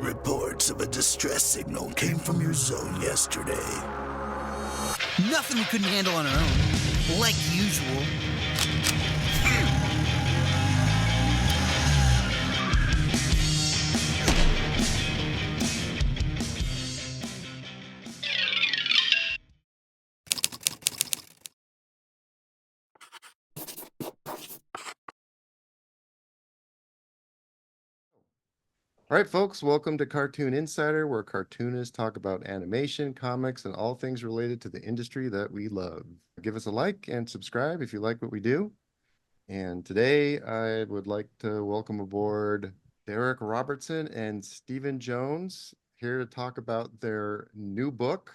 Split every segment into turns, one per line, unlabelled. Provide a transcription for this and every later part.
Reports of a distress signal came from your zone yesterday.
Nothing we couldn't handle on our own, like usual.
All right, folks, welcome to Cartoon Insider, where cartoonists talk about animation, comics, and all things related to the industry that we love. Give us a like and subscribe if you like what we do. And today I would like to welcome aboard Darick Robertson and Stephen Jones here to talk about their new book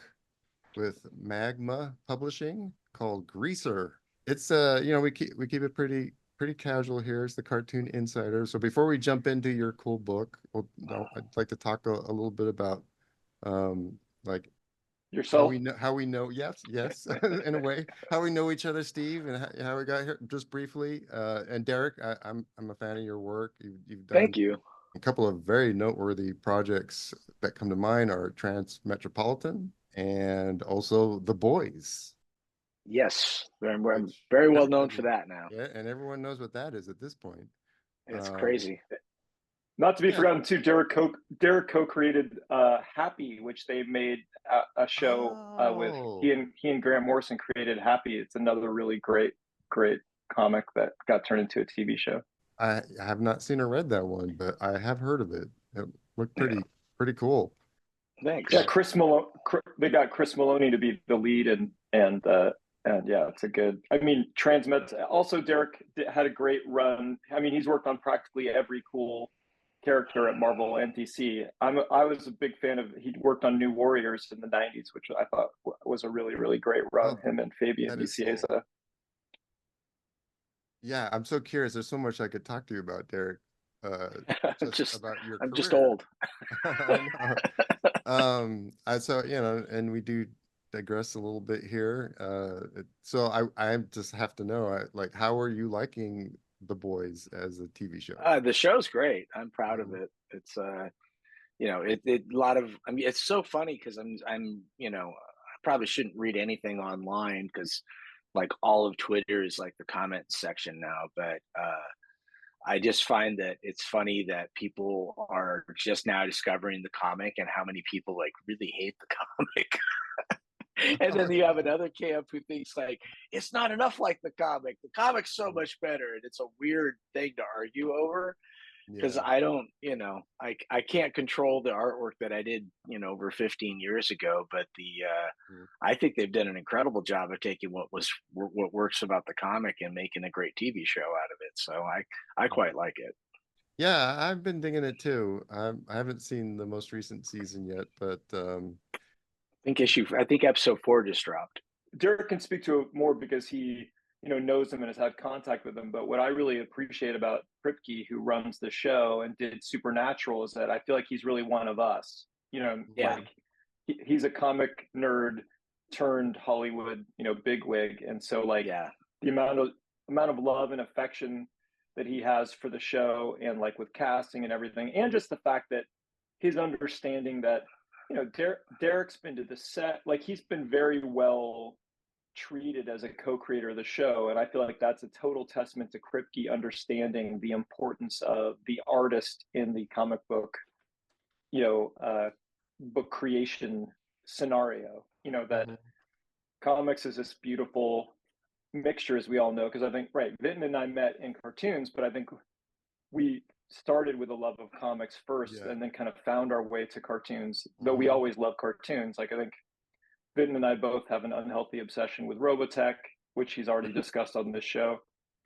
with Magma Publishing called Greaser. It's we keep it pretty casual here. It's the Cartoon Insider. So before we jump into your cool book, I'd like to talk a little bit about like
yourself.
how we know yes in a way how we know each other, Steve, and how we got here just briefly. And Darick, I'm a fan of your work. You've done
Thank you.
a couple of very noteworthy projects that come to mind are Trans Metropolitan and also The Boys.
Yes, I'm very well known for that now.
Yeah, and everyone knows what that is at this point.
It's crazy.
Not to be forgotten, too, Darick co-created Happy, which they made a show with. He and Grant Morrison created Happy. It's another really great comic that got turned into a TV show.
I have not seen or read that one, but I have heard of it. It looked pretty cool.
Thanks.
Yeah, they got Chris Maloney to be the lead, and yeah, it's a good. I mean, Transmet. Also, Darick had a great run. I mean, he's worked on practically every cool character at Marvel and DC. I was a big fan of. He worked on New Warriors in the '90s, which I thought was a really great run. Him and Fabian DiCiesa. Cool.
Yeah, I'm so curious. There's so much I could talk to you about, Darick.
Just
about your
I'm
career.
just old.
So and we do digress a little bit here. So I just have to know, like, how are you liking The Boys as a TV show?
The show's great. I'm proud of it. It's a lot of. I mean, it's so funny because I'm I probably shouldn't read anything online because like all of Twitter is like the comment section now, but I just find that it's funny that people are just now discovering the comic and how many people like really hate the comic. And then you have another camp who thinks like it's not enough like the comic. The comic's so much better, and it's a weird thing to argue over because I don't, I can't control the artwork that I did, over 15 years ago. But I think they've done an incredible job of taking what works about the comic and making a great TV show out of it. So I quite like it.
Yeah, I've been digging it too. I haven't seen the most recent season yet, but
I think episode 4 just dropped.
Darick can speak to it more because he, knows him and has had contact with him. But what I really appreciate about Kripke, who runs the show and did Supernatural, is that I feel like he's really one of us. Like he's a comic nerd turned Hollywood, bigwig, and so the amount of love and affection that he has for the show, and like with casting and everything, and just the fact that his understanding that. Darick's been to the set, like he's been very well treated as a co-creator of the show. And I feel like that's a total testament to Kripke understanding the importance of the artist in the comic book, book creation scenario, that comics is this beautiful mixture, as we all know, because I think, Vinton and I met in cartoons, but I think we started with a love of comics first and then kind of found our way to cartoons, though we always love cartoons. Like I think Vinton and I both have an unhealthy obsession with Robotech, which he's already discussed on this show.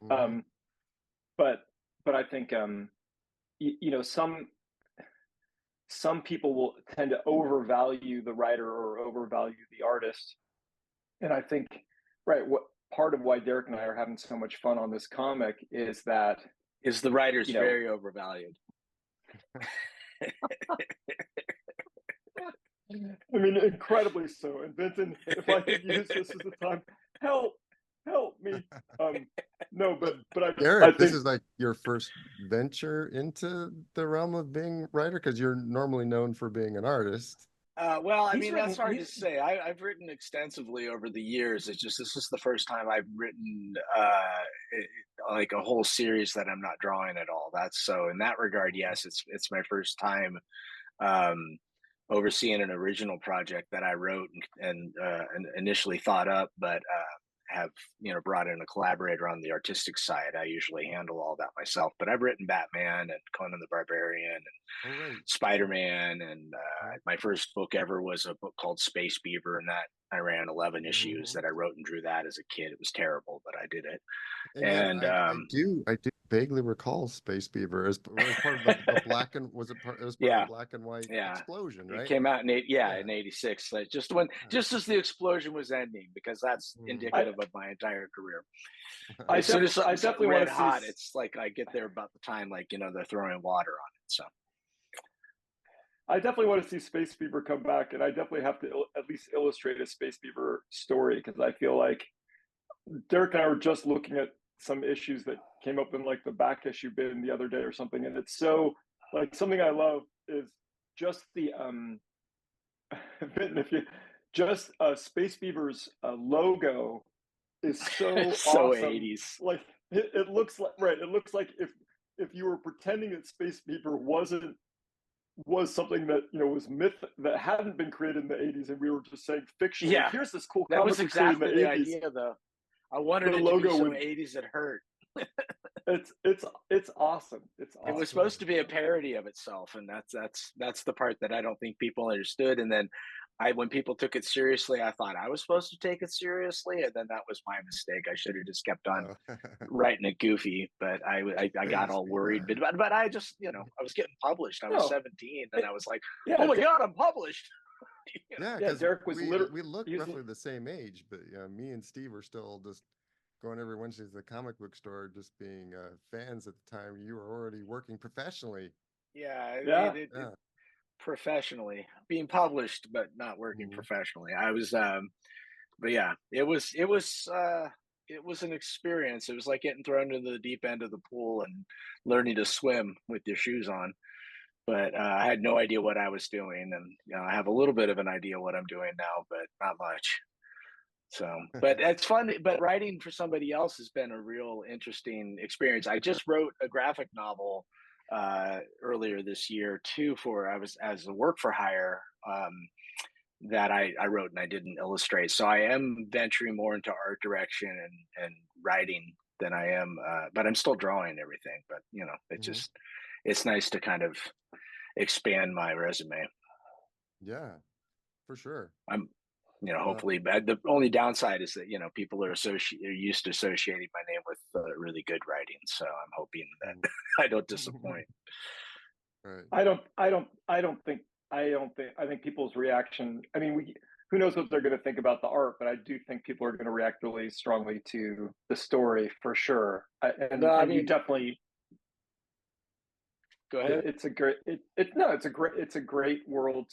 But I think some people will tend to overvalue the writer or overvalue the artist. And I think what part of why Darick and I are having so much fun on this comic is that
the writer's very overvalued.
I mean, incredibly so. And Denton, if I could use this as the time, hell, help me. No, but I
Darick, this
think
is like your first venture into the realm of being writer, because you're normally known for being an artist.
Well, I
he's
mean, that's
written.
hard to say. I've written extensively over the years. It's just this is the first time I've written like a whole series that I'm not drawing at all. That's so in that regard, yes, it's my first time um, overseeing an original project that I wrote and initially thought up, but have brought in a collaborator on the artistic side. I usually handle all that myself, but I've written Batman and Conan the Barbarian and
Oh, right.
Spider-Man, and my first book ever was a book called Space Beaver, and that I ran 11 issues that I wrote and drew that as a kid. It was terrible, but I did it.
And yet
And
I do vaguely recall Space Beaver as part of the black and was it part it was part of
yeah,
the black and white
yeah,
explosion,
it
right?
came out in
Yeah.
in '86. Like just as the explosion was ending, because that's indicative of my entire career. As soon as
I
something's
definitely
red
want to
hot,
see.
it's like I get there about the time they're throwing water on it. So
I definitely want to see Space Beaver come back, and I definitely have to at least illustrate a Space Beaver story, because I feel like Derek and I were just looking at some issues that came up in like the back issue bin the other day or something, and it's so like something I love is just the if you just Space Beaver's logo is so
so
awesome.
'80s.
Like it looks like right. It looks like if you were pretending that Space Beaver was something that was myth that hadn't been created in the 80s, and we were just saying fictionally,
Yeah,
here's this cool
that
comic
was
we created in
exactly
the
the
80s.
idea, though. I wanted
The
it to be
logo
so
would
'80s it hurt.
it's awesome. It's awesome.
It was supposed to be a parody of itself, and that's the part that I don't think people understood. And then when people took it seriously, I thought I was supposed to take it seriously, and then that was my mistake. I should have just kept on
Oh.
writing it goofy, but I got
Space
all worried.
Beaver.
But I just I was getting published. I was
No,
17, and I was like,
yeah,
oh my god, I'm published.
Yeah,
yeah.
because
Derek was literally
we look
he was,
roughly the same age, but me and Steve were still just going every Wednesday to the comic book store, just being fans at the time. You were already working professionally.
Yeah,
yeah.
Yeah.
professionally being published, but not working
Mhm.
professionally. I was but yeah, it was an experience. It was like getting thrown into the deep end of the pool and learning to swim with your shoes on. But I had no idea what I was doing, and I have a little bit of an idea what I'm doing now, but not much. So, but it's fun. But writing for somebody else has been a real interesting experience. I just wrote a graphic novel earlier this year too. For I was as a work for hire. That I wrote and I didn't illustrate. So I am venturing more into art direction and writing than I am, but I'm still drawing everything. But
Mhm.
it's nice to kind of expand my resume.
Yeah, for sure.
I'm
Uh,
hopefully, but the only downside is that people are used to associating my name with really good writing. So I'm hoping
mm.
that I don't disappoint.
Right.
I think people's reaction. I mean, who knows what they're going to think about the art, but I do think people are going to react really strongly to the story for sure.
No, I
And you
mean,
definitely
go ahead.
it's a great no, it's a great world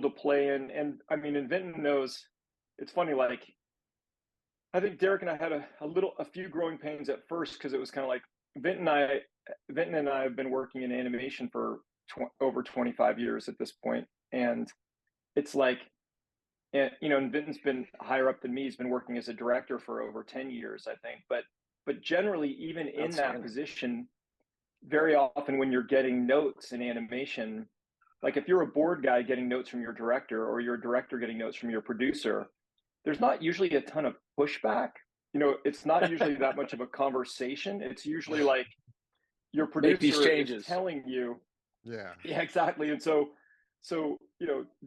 to play in. And I mean, and Vinton knows. It's funny, like I think Derek and I had a few growing pains at first, because it was kind of like Vinton and I have been working in animation for over 25 years at this point, and it's like, and Vinton's been higher up than me. He's been working as a director for over 10 years, I think. But generally, even in that
Outstanding.
position, very often when you're getting notes in animation, like if you're a board guy getting notes from your director, or you're a director getting notes from your producer, there's not usually a ton of pushback. It's not usually that much of a conversation. It's usually like your
Make these
producer is
changes.
telling you,
Yeah.
yeah, exactly. And so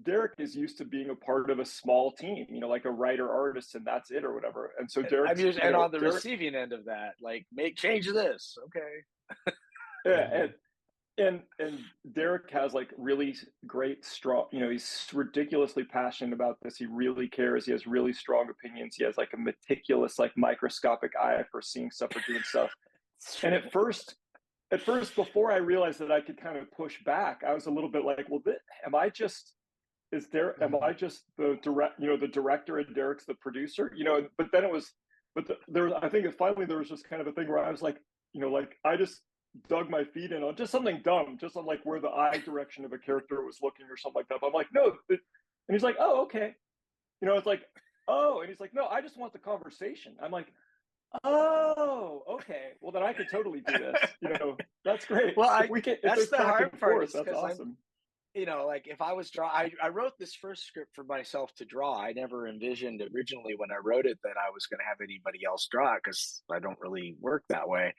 Derek is used to being a part of a small team, like a writer artist, and that's it, or whatever. And so
I'm
Derek's,
used, and on the receiving end of that, like make change this. Okay.
yeah,
Mhm.
and Derek has like really great, strong, he's ridiculously passionate about this. He really cares. He has really strong opinions. He has like a meticulous, like microscopic eye for seeing stuff or doing stuff. And at first, before I realized that I could kind of push back, I was a little bit like, well, am I just is Darick, am I just the the director and Derek's the producer? But then it was, I think finally there was just kind of a thing where I was like, like I just dug my feet in on just something dumb, just on like where the eye direction of a character was looking or something like that. But I'm like, no, and he's like, oh, okay. It's like, oh, and he's like, no, I just want the conversation. I'm like, oh, okay. Well, then I could totally do this. That's great.
Well,
that's
the hard part.
That's awesome.
Like if I was I wrote this first script for myself to draw. I never envisioned originally when I wrote it that I was going to have anybody else draw it, because I don't really work that way.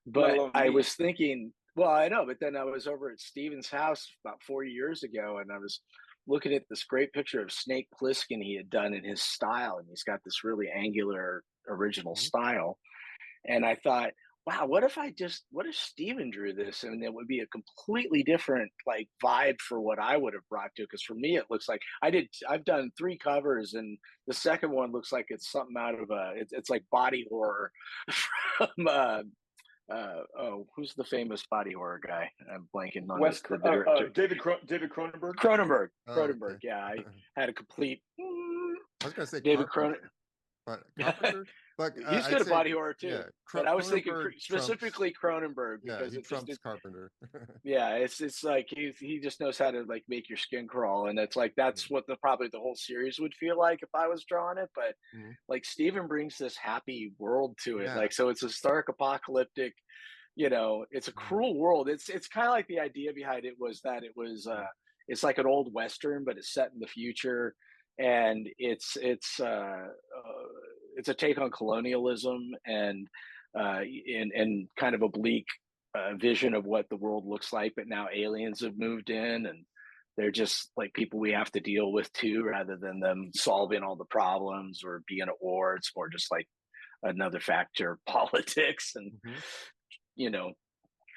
But I was thinking, well, I know, but then I was over at Steven's house about 4 years ago, and I was looking at this great picture of Snake Plissken he had done in his style, and he's got this really angular original style. And I thought, wow, what if Steven drew this, and it would be a completely different like vibe for what I would have brought to it? Because for me, it looks like I've done 3 covers, and the second one looks like it's something out of it's like body horror from who's the famous body horror guy? I'm blanking on the director.
David Cronenberg.
Cronenberg.
Okay.
Yeah, I had a complete.
I was gonna say
David
Cronenberg. Carpenter? But
he's good at body horror too.
Yeah,
but I was thinking specifically Cronenberg, because
he trumps Carpenter.
Yeah, it's like he just knows how to like make your skin crawl, and it's like that's what probably the whole series would feel like if I was drawing it. But like Steven brings this happy world to it, like so it's a stark apocalyptic. It's a cruel world. It's kind of like the idea behind it was that it's like an old Western, but it's set in the future, and it's a take on colonialism and kind of a bleak vision of what the world looks like. But now aliens have moved in, and they're just like people we have to deal with too, rather than them solving all the problems or being at war. It's more just like another factor, politics and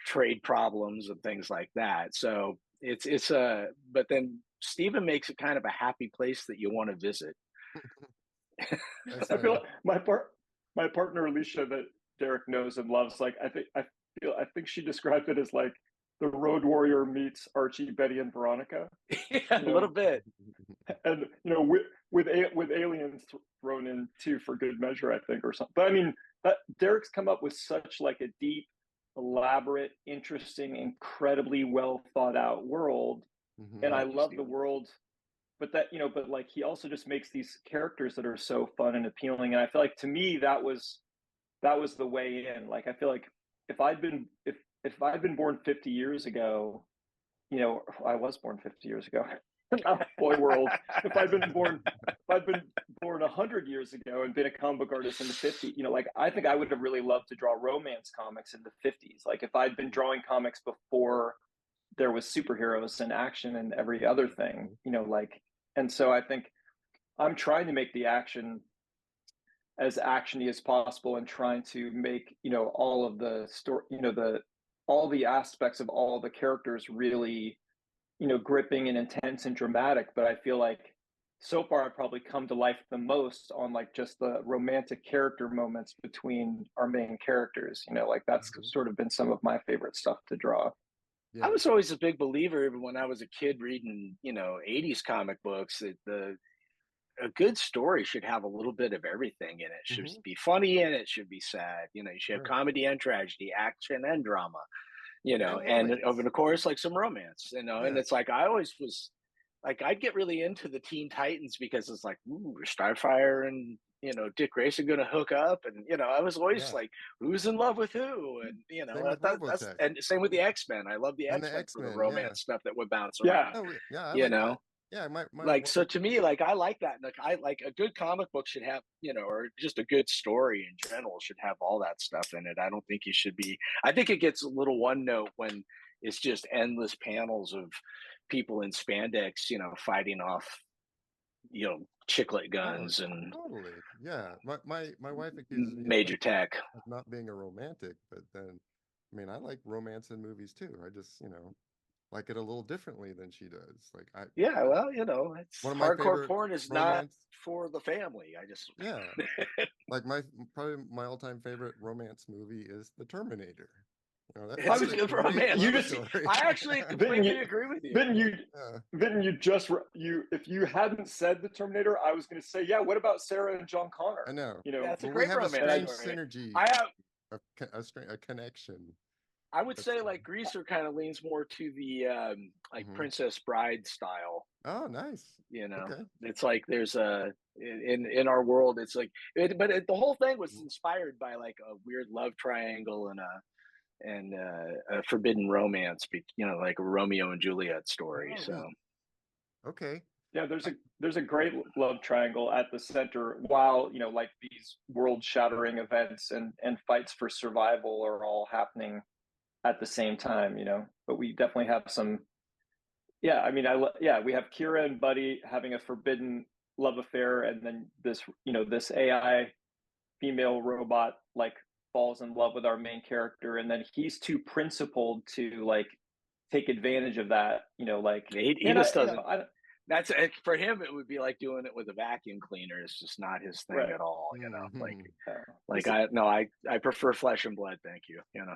trade problems and things like that. So it's but then Steven makes it kind of a happy place that you want to visit.
I feel like my partner Alicia, that Darick knows and loves, like I think she described it as like the Road Warrior meets Archie, Betty, and Veronica.
Yeah, a little bit.
And with aliens thrown in too for good measure, I think, or something. But I mean, that Darick's come up with such like a deep, elaborate, interesting, incredibly well thought out world, and I love the world. But but like he also just makes these characters that are so fun and appealing, and I feel like to me that was the way in. Like I feel like if I'd been born 50 years ago, I was born 50 years ago. Boy world. If I'd been born 100 years ago and been a comic book artist in the 50s, like I think I would have really loved to draw romance comics in the 50s. Like if I'd been drawing comics before there was superheroes and action and every other thing, and so I think I'm trying to make the action as actiony as possible, and trying to make, all of the story, all the aspects of all the characters really, gripping and intense and dramatic. But I feel like so far I've probably come to life the most on like just the romantic character moments between our main characters, like that's sort of been some of my favorite stuff to draw.
Yeah. I was always a big believer, even when I was a kid reading, 80s comic books, that a good story should have a little bit of everything in it. It should be funny and it should be sad. You should have comedy and tragedy, action and drama, and of course, like some romance, and it's like, I always was like, I'd get really into the Teen Titans because it's like, ooh, Starfire and, Dick Grayson going to hook up. And, I was always like, who's in love with who? And, that's and same with the X-Men. I love the X-Men for the romance stuff that would bounce around. So to me, like, I like that. Like, I like a good comic book should have, or just a good story in general should have all that stuff in it. I don't think I think it gets a little one note when it's just endless panels of people in spandex, fighting off, chiclet guns and
totally. Yeah. My wife accuses me
major tech
of not being a romantic, but then I mean I like romance in movies too. I just, like it a little differently than she does. Like
it's one of my hardcore porn is not for the family. I just
like probably my all-time favorite romance movie is The Terminator. Oh,
I was
a
good for
great
romance.
You
love
just-
story.
I actually completely agree with you.
Then you just if you hadn't said the Terminator, I was going to say, yeah. What about Sarah and John Connor?
I know.
You know,
Yeah, it's a
Well,
great
we have a
romance
strange
story.
synergy,
I have.
a connection.
I would
That's
say
funny.
like Greaser kind of leans more to the like
Mhm.
Princess Bride style.
Oh, nice.
You know,
Okay.
it's like there's a in our world, it's like the whole thing was inspired by like a weird love triangle and a forbidden romance, you know, like a Romeo and Juliet story.
Oh,
So
neat. Okay.
yeah, there's a great love triangle at the center, while you know, like these world-shattering events and fights for survival are all happening at the same time. You know, but we definitely have some. Yeah, I mean, we have Kira and Buddy having a forbidden love affair, and then this AI female robot like falls in love with our main character, and then he's too principled to like take advantage of that. You know, like
he just doesn't.
That's
for him. It would be like doing it with a vacuum cleaner. It's just not his thing
right.
at all. You know,
Mhm.
I prefer flesh and blood. Thank you. You know.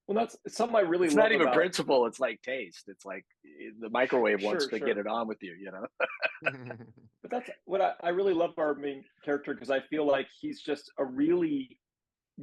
Well, that's something I really
It's
love
not even
about
principle. It's like taste. It's like the microwave wants to
sure.
get it on with you. You know.
But that's what I really love our main character, because I feel like he's just a really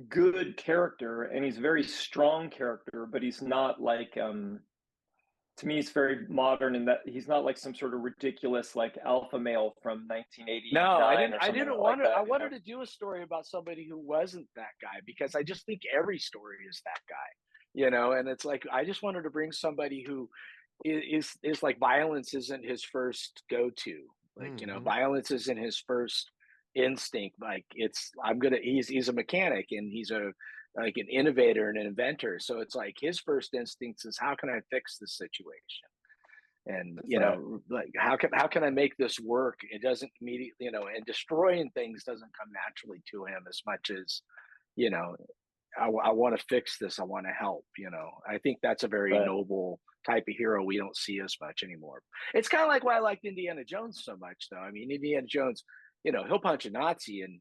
good character, and he's a very strong character, but he's not like to me he's very modern in that he's not like some sort of ridiculous like alpha male from 1989.
No, I didn't.
Or
I
something
didn't
like
want to.
that,
I wanted to do a story about somebody who wasn't that guy, because I just think every story is that guy. You know, and it's like I just wanted to bring somebody who is like violence isn't his first go to. Like, you know,
Mhm.
violence isn't his first instinct. Like he's a mechanic, and he's like an innovator and an inventor. So it's like his first instincts is, how can I fix this situation? And you
right.
know, like how can I make this work? It doesn't immediately, you know, and destroying things doesn't come naturally to him as much as, you know, I want to fix this. I want to help. You know, I think that's a very
Right.
noble type of hero we don't see as much anymore. It's kind of like why I liked Indiana Jones so much, though. I mean, Indiana Jones, you know, he'll punch a Nazi, and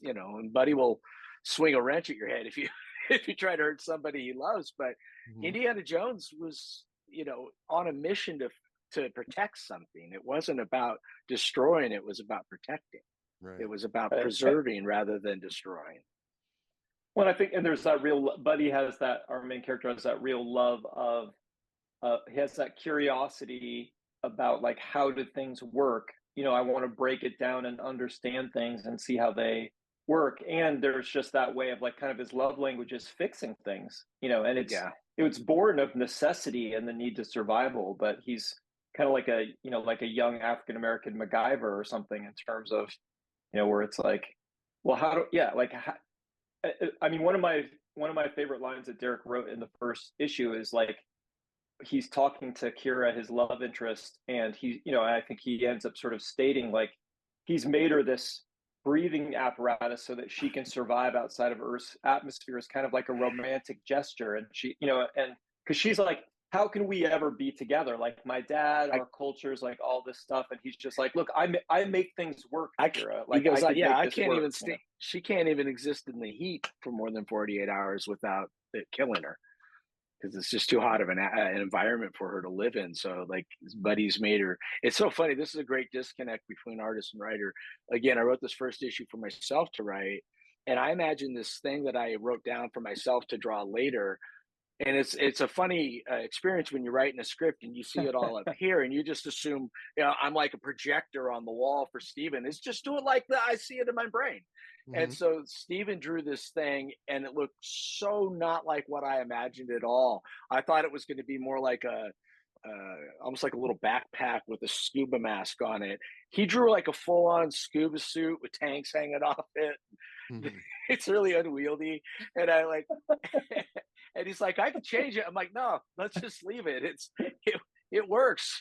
you know, and Buddy will swing a wrench at your head if you if you try to hurt somebody he loves. But
Mhm.
Indiana Jones was, you know, on a mission to protect something. It wasn't about destroying. It was about protecting.
Right.
It was about
Right.
preserving rather than destroying.
Well, I think, and there's that real Buddy has that, our main character has that real love of he has that curiosity about like, how do things work. You know, I want to break it down and understand things and see how they work. And there's just that way of like, kind of his love language is fixing things, you know, and it's born of necessity and the need to survival. But he's kind of like a, you know, like a young African American MacGyver or something, in terms of, you know, where it's like, well, I mean, one of my favorite lines that Darick wrote in the first issue is like, he's talking to Kira, his love interest, and he, you know, I think he ends up sort of stating like, he's made her this breathing apparatus so that she can survive outside of Earth's atmosphere, is kind of like a romantic gesture. And she, you know, and because she's like, how can we ever be together? Like my dad, our cultures, like all this stuff. And he's just like, look, I make things work, Kira. Like,
he goes,
I
yeah, I
this
can't
work,
even stay. You know? She can't even exist in the heat for more than 48 hours without it killing her, because it's just too hot of an environment for her to live in. So like his buddies made her. It's so funny. This is a great disconnect between artist and writer. Again, I wrote this first issue for myself to write, and I imagine this thing that I wrote down for myself to draw later. And it's a funny experience when you're writing a script and you see it all up here, and you just assume, you know, I'm like a projector on the wall for Steven. It's just do it like that. I see it in my brain. And so Steven drew this thing, and it looked so not like what I imagined at all. I thought it was going to be more like almost like a little backpack with a scuba mask on it. He drew like a full-on scuba suit with tanks hanging off it.
Mhm.
It's really unwieldy, and I like, and he's like, I can change it. I'm like, no, let's just leave it. It works.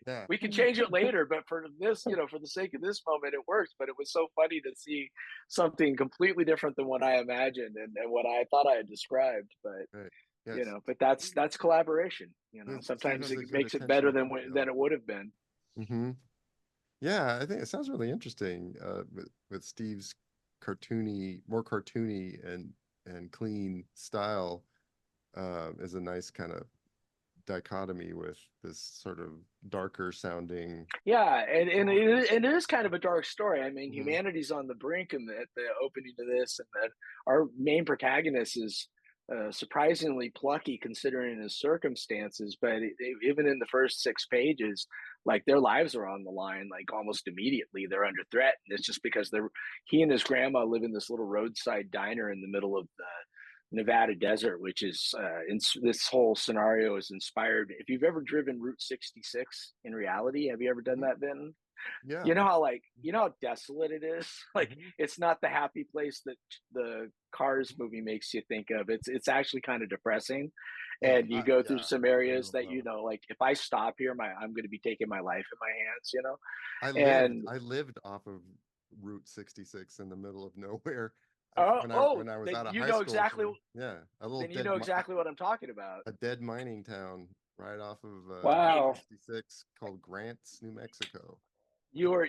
Yeah.
We can change it later, but for this, you know, for the sake of this moment, it works. But it was so funny to see something completely different than what I imagined and what I thought I had described. But
Right.
you
Yes.
know, but that's collaboration. You know,
Steve
sometimes
has a
it
good
makes it better
attention to
than
detail.
it would have been.
Mm-hmm. Yeah, I think it sounds really interesting with Steve's more cartoony and clean style. is a nice kind of dichotomy with this sort of darker sounding.
Yeah, and it is kind of a dark story. I mean,
Mhm.
humanity's on the brink, and at the opening of this, and that our main protagonist is surprisingly plucky considering his circumstances. But even in the first 6 pages, like their lives are on the line, like almost immediately they're under threat. And it's just because he and his grandma live in this little roadside diner in the middle of the Nevada desert, which is this whole scenario is inspired. If you've ever driven Route 66 in reality, have you ever done that, Vinton?
Yeah.
You know how desolate it is. Like it's not the happy place that the Cars movie makes you think of. It's actually kind of depressing. And you go through some areas that like if I stop here, I'm going to be taking my life in my hands.
I lived off of Route 66 in the middle of nowhere.
When
I was
then
out of
you
high
know
school.
exactly.
Yeah,
Then you know exactly what I'm talking about.
A dead mining town right off of
Wow.
66 called Grants, New Mexico.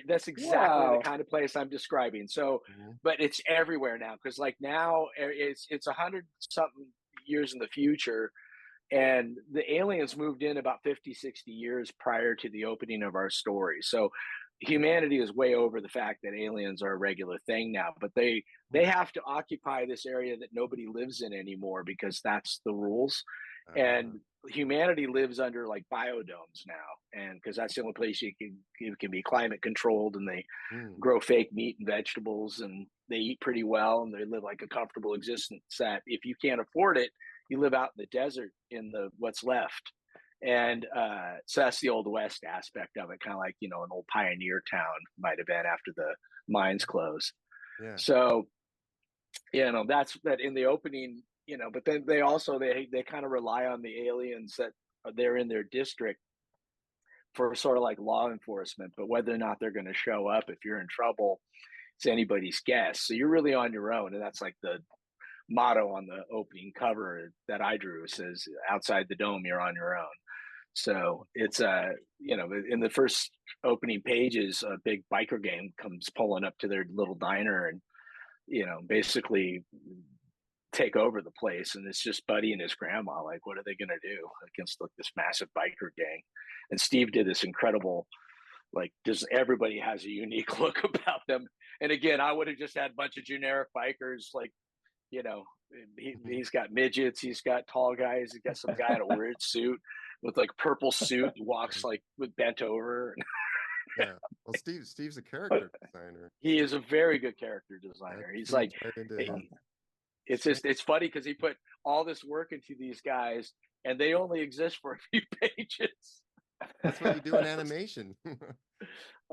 That's exactly the kind of place I'm describing. So, but it's everywhere now because like now it's 100 something years in the future, and the aliens moved in about 50, 60 years prior to the opening of our story. So humanity is way over the fact that aliens are a regular thing now, but they have to occupy this area that nobody lives in anymore because that's the rules. And humanity lives under like biodomes now, and because that's the only place you can be climate controlled, and they grow fake meat and vegetables, and they eat pretty well, and they live like a comfortable existence that if you can't afford it, you live out in the desert in the what's left. And so that's the old west aspect of it, kind of like an old pioneer town might have been after the mines closed. So that's that in the opening, but then they also they kind of rely on the aliens that are there in their district for sort of like law enforcement, but whether or not they're going to show up if you're in trouble, it's anybody's guess. So you're really on your own, and that's like the motto on the opening cover that I drew. Says outside the dome, you're on your own. So it's in the first opening pages, a big biker gang comes pulling up to their little diner and basically take over the place, and it's just Buddy and his grandma. Like, what are they gonna do against like this massive biker gang? And Steve did this incredible, like, everybody has a unique look about them. And again, I would have just had a bunch of generic bikers, like, he's got midgets, he's got tall guys, he's got some guy in a weird suit with like purple suit, walks like with bent over.
Yeah, well, Steve's a character designer.
He is a very good character designer. He's like, it's funny because he put all this work into these guys, and they only exist for a few pages.
That's what you do in animation.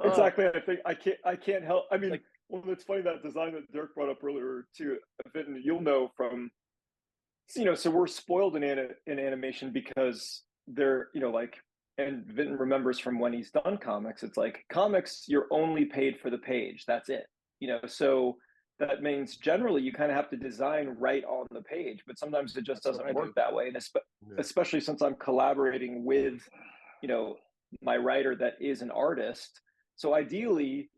Exactly. I think I can't help. I mean, well, it's funny that design that Dirk brought up earlier too. Vinton, you'll know from, so we're spoiled in animation because they're, and Vinton remembers from when he's done comics. It's like comics, you're only paid for the page. That's it. So that means generally you kind of have to design right on the page, but sometimes it just doesn't work that way. And especially since I'm collaborating with, my writer that is an artist. So ideally,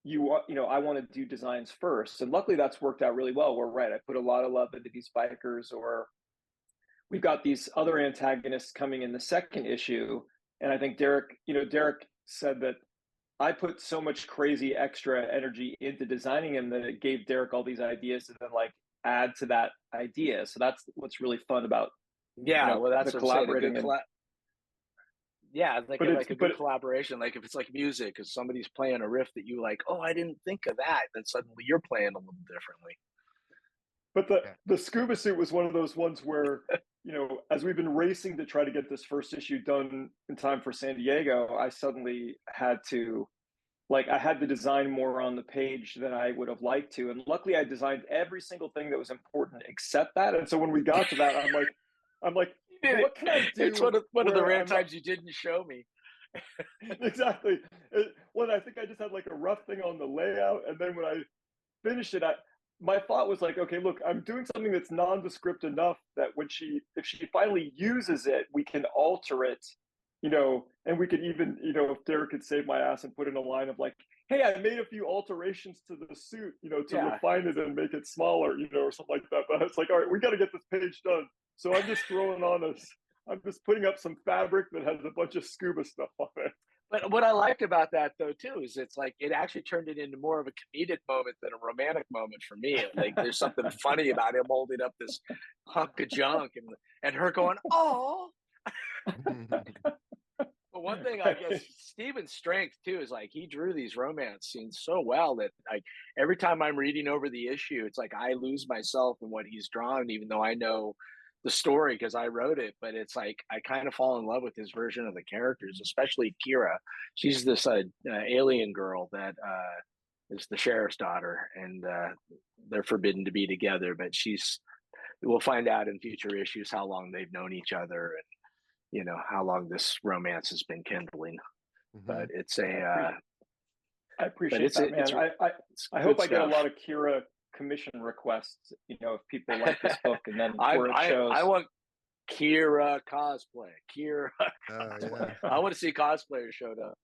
I want to do designs first. And luckily that's worked out really well. We're right. I put a lot of love into these bikers, or we've got these other antagonists coming in the second issue. And I think Darick said that I put so much crazy extra energy into designing him that it gave Darick all these ideas to then like add to that idea. So that's what's really fun about
that's
collaborating.
Like a good collaboration. Like if it's like music, if somebody's playing a riff that you like, oh, I didn't think of that, then suddenly you're playing a little differently.
But the Scuba Suit was one of those ones where, as we've been racing to try to get this first issue done in time for San Diego, I suddenly had to design more on the page than I would have liked to. And luckily I designed every single thing that was important except that. And so when we got to that, I'm like, what can I do?
It's one of the rare times you didn't show me.
Exactly. I think I just had like a rough thing on the layout. And then when I finished it, my thought was like, okay, look, I'm doing something that's nondescript enough that if she finally uses it, we can alter it, and we could even, if Darick could save my ass and put in a line of like, hey, I made a few alterations to the suit, to refine it and make it smaller, or something like that. But it's like, all right, we got to get this page done. So I'm just throwing on I'm just putting up some fabric that has a bunch of scuba stuff on it.
But what I liked about that though too is it's like it actually turned it into more of a comedic moment than a romantic moment for me. Like there's something funny about him holding up this hunk of junk and her going, "Oh." But one thing I guess Steven's strength too is like he drew these romance scenes so well that like every time I'm reading over the issue, it's like I lose myself in what he's drawn, even though I know the story because I wrote it. But it's like I kind of fall in love with his version of the characters, especially Kira. She's this alien girl that is the sheriff's daughter, and they're forbidden to be together. But we'll find out in future issues how long they've known each other and how long this romance has been kindling. But it's I
appreciate that, man. I hope I get a lot of Kira commission requests, if people like this book, and then where it shows.
I want Kira cosplay. Kira. Yeah. I want to see cosplayers show up.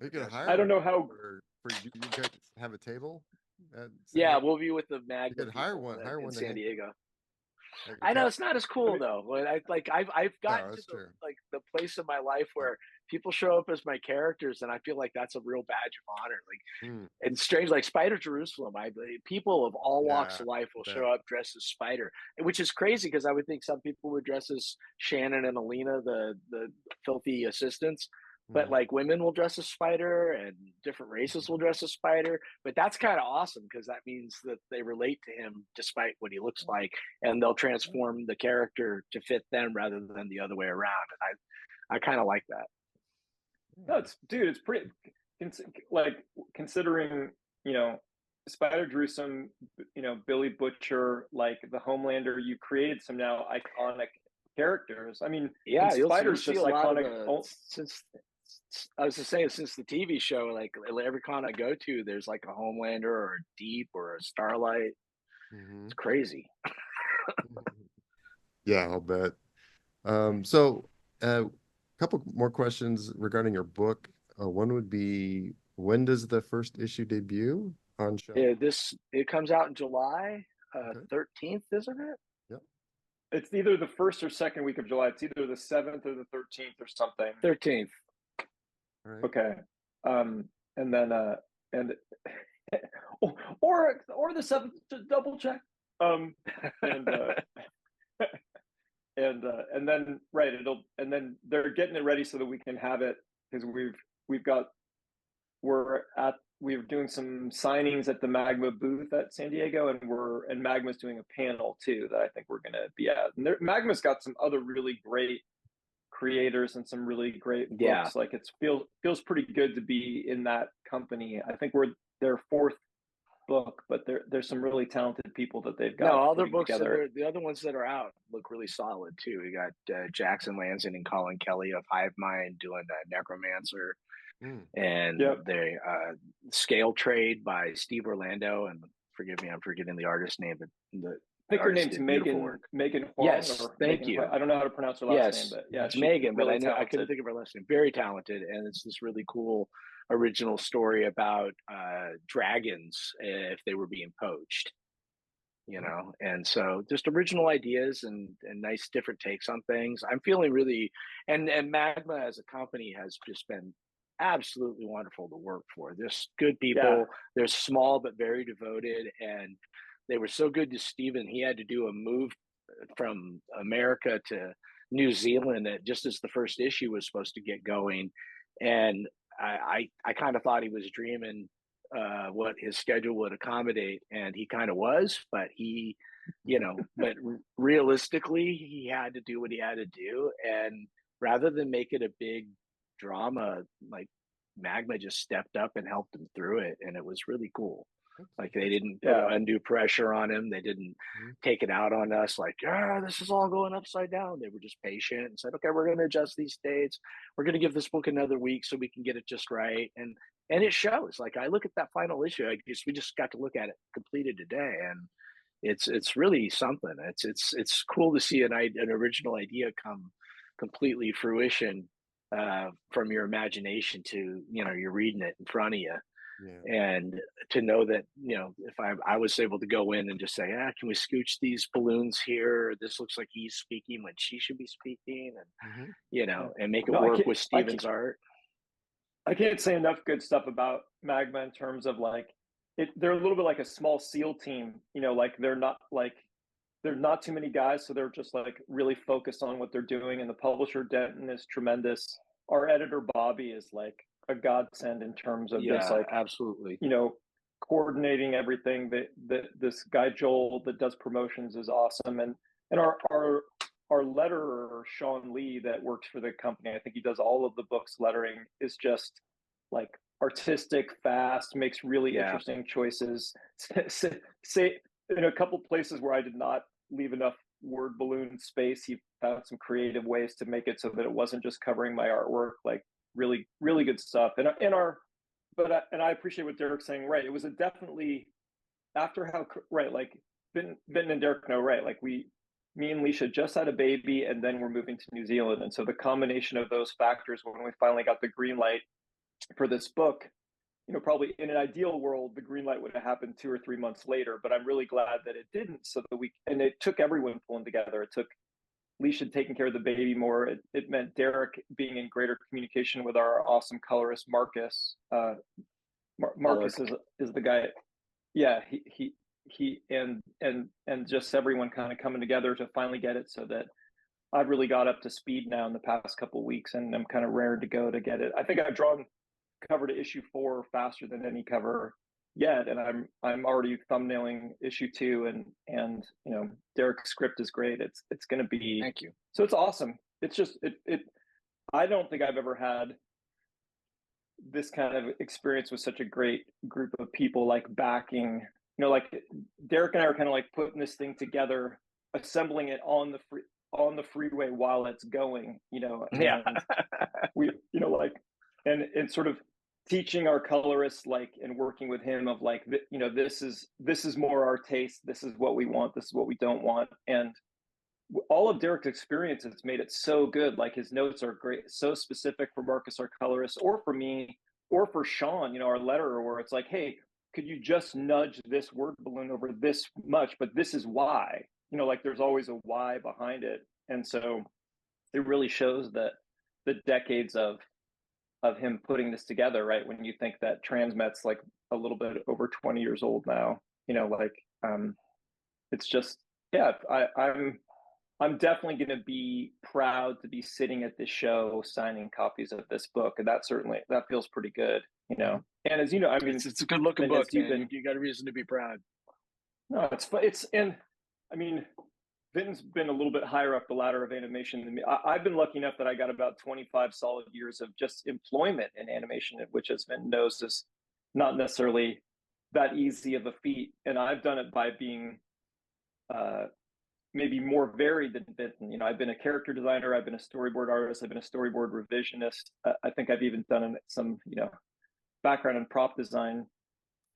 You could hire
I don't know how.
For you guys have a table.
Yeah, we'll be with the Magma.
You could hire one
in San Diego. I know it's not as cool though. I've gotten to the place in my life where people show up as my characters, and I feel like that's a real badge of honor. And strange, like Spider Jerusalem. People of all walks of life will show up dressed as Spider, which is crazy because I would think some people would dress as Shannon and Alina, the filthy assistants. But like women will dress as Spider and different races will dress as Spider. But that's kind of awesome because that means that they relate to him despite what he looks like, and they'll transform the character to fit them rather than the other way around. And I kind of like that.
No, it's pretty like considering, Spider Jerusalem, Billy Butcher, like the Homelander, you created some now iconic characters. I mean,
yeah,
Spider's
just
iconic
since. I was just saying, since the TV show, like every con I go to, there's like a Homelander or a Deep or a Starlight. It's crazy.
Yeah, I'll bet. So a couple more questions regarding your book. One would be, when does the first issue debut on show?
Yeah, it comes out in July 13th, isn't it?
Yep.
It's either the first or second week of July. It's either the 7th or the 13th or something.
13th.
Right.
Okay. And then or the 7th to double check. And then right, and then they're getting it ready so that we can have it, because we're doing some signings at the Magma booth at San Diego, and Magma's doing a panel too that I think we're going to be at. And Magma's got some other really great creators and some really great books.
Yeah.
Like it feels pretty good to be in that company. I think we're their fourth book, but there's some really talented people that they've got.
No, all their books, the other ones that are out look really solid too. We got Jackson Lansing and Colin Kelly of Hive Mind doing Necromancer, and they Scale Trade by Steve Orlando, and forgive me, I'm forgetting the artist name, but
I think her name's Megan Huang.
Yes, thank you.
I don't know how to pronounce her last name, but yeah,
it's Megan, really, but I couldn't think of her last name. Very talented, and it's this really cool original story about dragons if they were being poached, and so just original ideas and nice different takes on things. I'm feeling really, and Magma as a company has just been absolutely wonderful to work for. There's good people. Yeah. They're small but very devoted, and they were so good to Steven. He had to do a move from America to New Zealand just as the first issue was supposed to get going. And I kind of thought he was dreaming what his schedule would accommodate, and he kind of was, but but realistically, he had to do what he had to do. And rather than make it a big drama, like Magma just stepped up and helped him through it. And it was really cool. Like they didn't put undue pressure on him. They didn't take it out on us like, this is all going upside down. They were just patient and said, okay, we're going to adjust these dates. We're going to give this book another week so we can get it just right. And it shows. Like I look at that final issue. We just got to look at it completed today, and it's really something. It's cool to see an original idea come completely fruition from your imagination to you're reading it in front of you. And to know that, you know, if I was able to go in and just say, can we scooch these balloons here? This looks like he's speaking when she should be speaking, and you know, and make it work with Steven's art.
I can't say enough good stuff about Magma in terms of like they're a little bit like a small SEAL team, you know, like they're not too many guys, so they're just like really focused on what they're doing. And the publisher Denton is tremendous. Our editor Bobby is like a godsend in terms of just like
absolutely,
you know, coordinating everything. That this guy Joel that does promotions is awesome, and our letterer Sean Lee that works for the company, I think he does all of the books lettering, is just like artistic, fast, makes really interesting choices. Say in a couple places where I did not leave enough word balloon space, he found some creative ways to make it so that it wasn't just covering my artwork. Like really, really good stuff. And I appreciate what Darick's saying. Right, it was a definitely after how like Benton and Darick know, right? Like me and Leisha just had a baby, and then we're moving to New Zealand, and so the combination of those factors, when we finally got the green light for this book, you know, probably in an ideal world, the green light would have happened 2 or 3 months later, but I'm really glad that it didn't. So that and it took everyone pulling together. It took Leisha taking care of the baby more. It meant Darick being in greater communication with our awesome colorist, Marcus. Marcus is the guy. Yeah, he and just everyone kind of coming together to finally get it, so that I've really got up to speed now in the past couple of weeks, and I'm kind of raring to go to get it. I think I've drawn cover to issue 4 faster than any cover yet, and I'm already thumbnailing issue 2, and you know, Darick's script is great. It's going to be,
thank you.
So it's awesome. It's just I don't think I've ever had this kind of experience with such a great group of people, like backing, you know, like Darick and I are kind of like putting this thing together, assembling it on the freeway while it's going, you know. We, you know, like, and sort of teaching our colorists, like, and working with him of like, you know, this is more our taste. This is what we want. This is what we don't want. And all of Darick's experience has made it so good. Like his notes are great, so specific for Marcus, our colorist, or for me, or for Sean, you know, our letterer, where it's like, hey, could you just nudge this word balloon over this much? But this is why, you know, like there's always a why behind it. And so it really shows that the decades of him putting this together, right? When you think that Transmet's like a little bit over 20 years old now, you know, like it's just, yeah, I'm definitely going to be proud to be sitting at this show signing copies of this book, and that feels pretty good, you know. And as you know, I mean,
it's a good looking book. You got a reason to be proud.
No, and I mean, Vinton's been a little bit higher up the ladder of animation than me. I've been lucky enough that I got about 25 solid years of just employment in animation, which, as Vinton knows, is not necessarily that easy of a feat. And I've done it by being maybe more varied than Vinton. You know, I've been a character designer, I've been a storyboard artist, I've been a storyboard revisionist. I think I've even done some, you know, background in prop design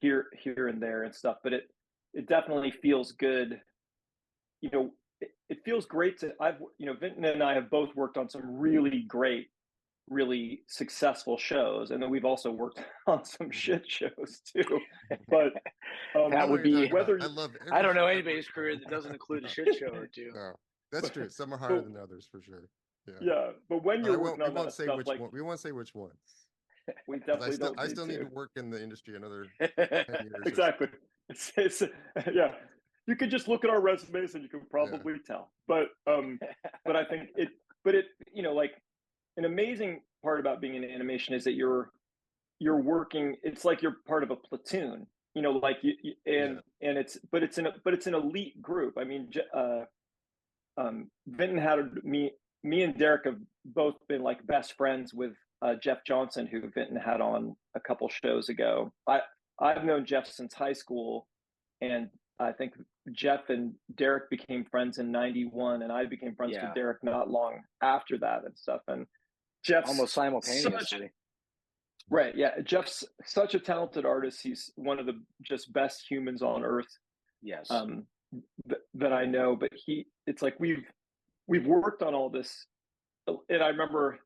here and there and stuff. But it definitely feels good. You know, it feels great you know, Vinton and I have both worked on some really great, really successful shows, and then we've also worked on some shit shows too. But
that would be
whether
I don't know anybody's career that doesn't include a shit show or two.
No, that's true. Some are harder than others, for sure.
Yeah, but when you're working on that stuff, like
we won't say which ones.
We definitely don't.
I still need to work in the industry another 10 years.
Exactly. It's yeah. You could just look at our resumes and you can probably tell. But I think it, you know, like an amazing part about being in animation is that you're working. It's like you're part of a platoon. You know, like and it's an elite group. I mean, Vinton had me and Darick have both been like best friends with Jeff Johnson, who Vinton had on a couple shows ago. I've known Jeff since high school, and I think Jeff and Darick became friends in '91, and I became friends with Darick not long after that and stuff. And Jeff's
almost simultaneously.
Right. Yeah. Jeff's such a talented artist. He's one of the just best humans on earth.
Yes.
That I know. But it's like we've worked on all this, and I remember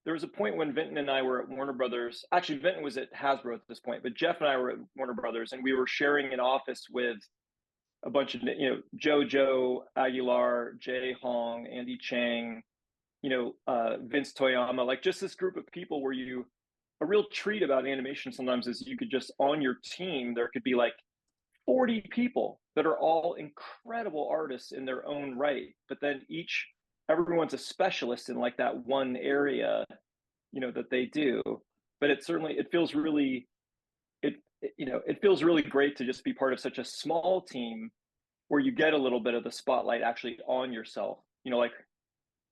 there was a point when Vinton and I were at Warner Brothers. Actually, Vinton was at Hasbro at this point, but Jeff and I were at Warner Brothers, and we were sharing an office with a bunch of, Jojo Aguilar, Jay Hong, Andy Chang, Vince Toyama, like just this group of people where a real treat about animation sometimes is you could just, on your team, there could be like 40 people that are all incredible artists in their own right, but then everyone's a specialist in like that one area, that they do. But it feels really, it feels really great to just be part of such a small team where you get a little bit of the spotlight actually on yourself. Like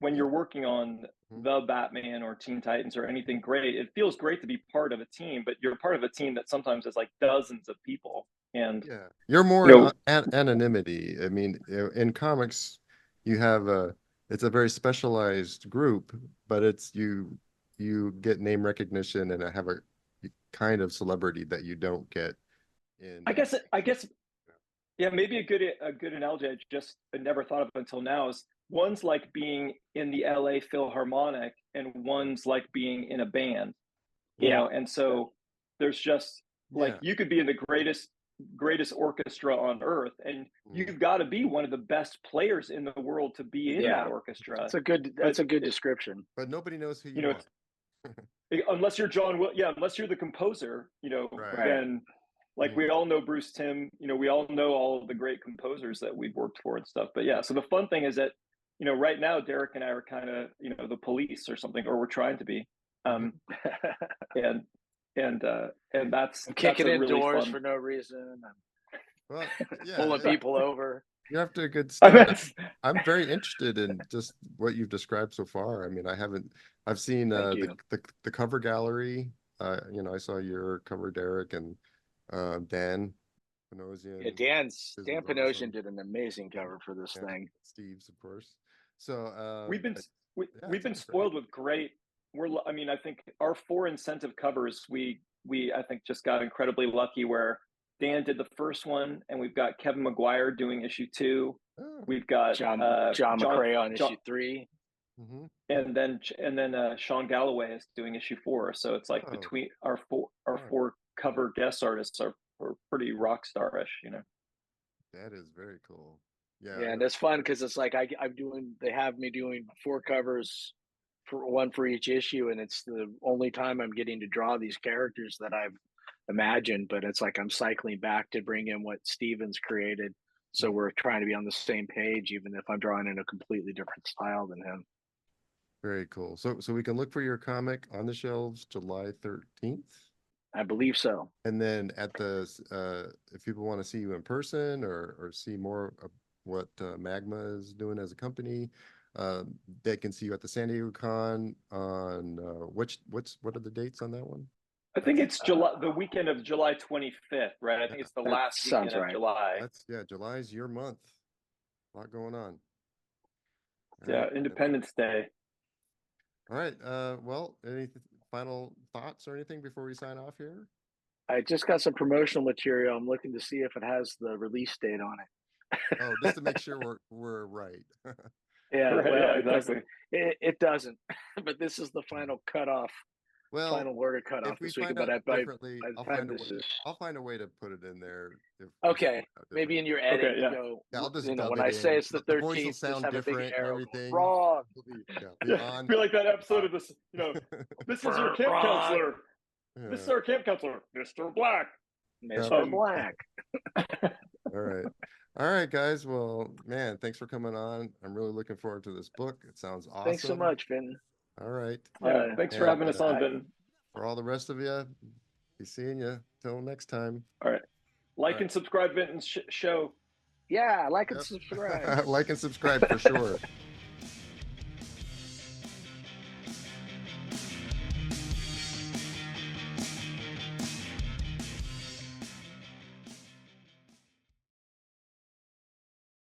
when you're working on the Batman or Teen Titans or anything great, it feels great to be part of a team, but you're part of a team that sometimes is like dozens of people. And
you're more anonymity. I mean, in comics, you have it's a very specialized group, but it's you get name recognition and have a kind of celebrity that you don't get in. I guess
maybe a good analogy I never thought of until now is one's like being in the LA Philharmonic and one's like being in a band. And so there's just like you could be in the greatest orchestra on earth, and you've got to be one of the best players in the world to be in that orchestra.
That's a good description.
But nobody knows who you are.
Unless you're unless you're the composer, then like we all know Bruce Timm, we all know all of the great composers that we've worked for and stuff. But so the fun thing is that, right now Darick and I are kind of, the police or something, or we're trying to be. And that's
kicking
really
indoors
fun.
for no reason.
Well,
pulling people over.
You're after a good start. I'm very interested in just what you've described so far. I mean, I've seen the cover gallery. I saw your cover, Darick, and Dan Panosian.
Yeah, Dan Panosian did an amazing cover for this thing.
Steve's, of course. So
we've been spoiled with great. I think our 4 incentive covers, we I think just got incredibly lucky where Dan did the first one, and we've got Kevin McGuire doing issue 2. We've got
John McCrae on issue 3.
And then Sean Galloway is doing issue 4. So it's like between our four cover guest artists are pretty rock star-ish,
That is very cool.
Yeah, and it's fun because it's like they have me doing 4 covers, one for each issue, and it's the only time I'm getting to draw these characters that I've imagined, but it's like I'm cycling back to bring in what Steven's created, so we're trying to be on the same page even if I'm drawing in a completely different style than him.
Very cool. So we can look for your comic on the shelves July 13th,
I believe so.
and then at the if people want to see you in person or see more of what Magma is doing as a company, they can see you at the San Diego Con on what are the dates on that one?
I think it's July, the weekend of July 25th, right? I think it's the last weekend of July.
July's your month. A lot going on.
Independence Day.
All right. Well, any final thoughts or anything before we sign off here?
I just got some promotional material. I'm looking to see if it has the release date on it.
Oh, just to make sure we're right.
Exactly.
It doesn't, but this is the final cutoff. Final order cutoff this week. But
I'll find a way to put it in there.
Maybe in your edit,
I'll just
when I say it's the 13th,
voice will sound different and everything.
Wrong. I feel like that episode of this. This is your camp counselor. This is our camp counselor, Mr. Black.
Mr. Black.
All right, guys. Well, man, thanks for coming on. I'm really looking forward to this book. It sounds awesome.
Thanks so much, Vin.
All right.
Thanks for having us on, Vin.
For all the rest of you, be seeing you. Till next time.
All right. And subscribe Vinton's show.
Yeah, like and subscribe.
Like and subscribe for sure.